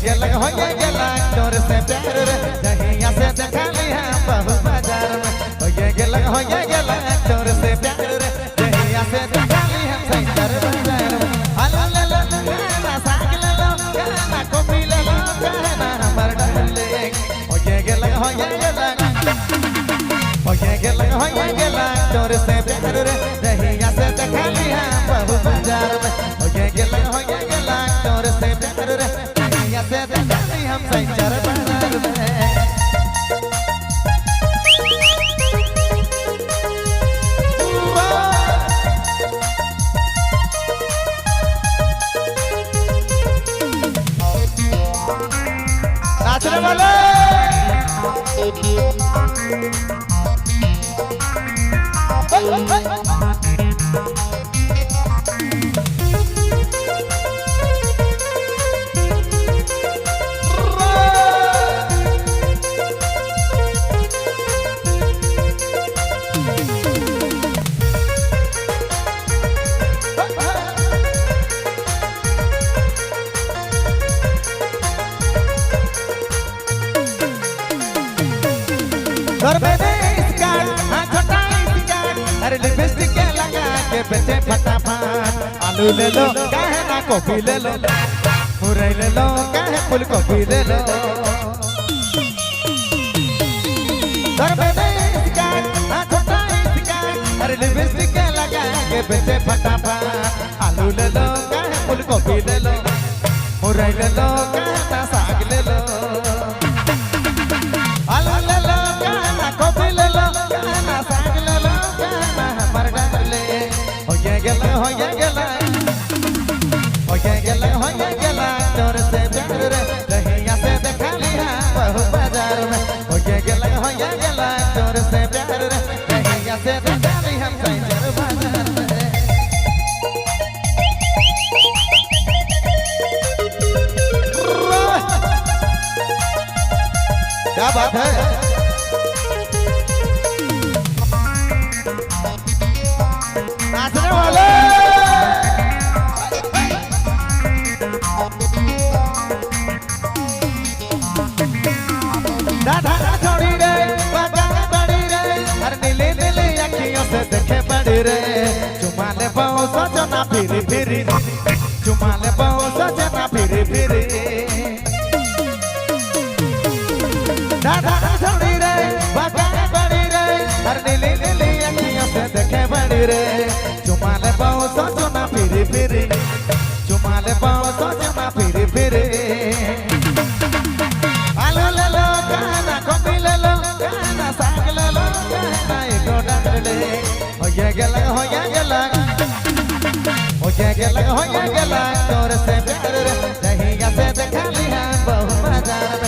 गेला तोर से प्यार रे जहिया से देखा लिया बहु बाजार में हो गेला तोर से प्यार रे जहिया से देखा लिया सेंटर बाजार में हला ले लो गाना साग ले लो गाना कॉफी ले लो गाना हमर डाले हो गेला तोर से प्यार रे जहिया से देखा लिया बहु बाजार में हो गेला तोर से प्यार रे जहिया से देखा लिया हम सेंटर बाजार में नाचने वाले घर में स्कार्ट हाँ छोटा स्कार्ट अरे लिपस्टिक लगा के बेचे फटाफट आलू ले लो काहे ना कॉफी ले लो मुरई ले लो काहे फूल कॉफी ले लो घर में स्कार्ट हाँ छोटा स्कार्ट अरे लिपस्टिक लगा के बेचे फटाफट आलू ले लो काहे फूल कॉफी ले लो मुरई ले लो काहे ना साग ले लो आलू ले लो कॉफी ले लो गाना साग ले लो गाना हमर डाले हो गेला तोर से प्यार रे जहिया से देखा लिया बहु बाजार में हो गेला तोर से प्यार रे जहिया से देखा लिया हम सेंटर बाजार में क्या बात है नाचने वाले दादा छोड़ी रे बाजा बड़ी रे हर नीली नीली अखियों से देखे बड़ी रे चुमा ले बहु सोचना फिरी फिरी चुमा ले बहु सोचना फिरी फिरी दादा छोड़ी रे बाजा बड़ी रे हर नीली नीली अखियों से देखे बड़ी रे चुमा ले बहु सोचना फिरी फिरी चुमा ले बहु सोचना फिरी फिरी आलू ले लो गाना कॉफी ले लो गाना साग ले लो गाना एको डाले हो गेला तोर से प्यार रे जहिया से देखा लिया बहु बाजार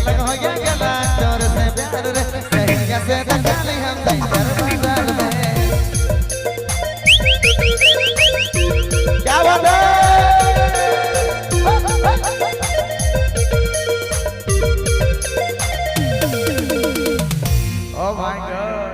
में हो गेला तोर से प्यार रे जहिया से देखा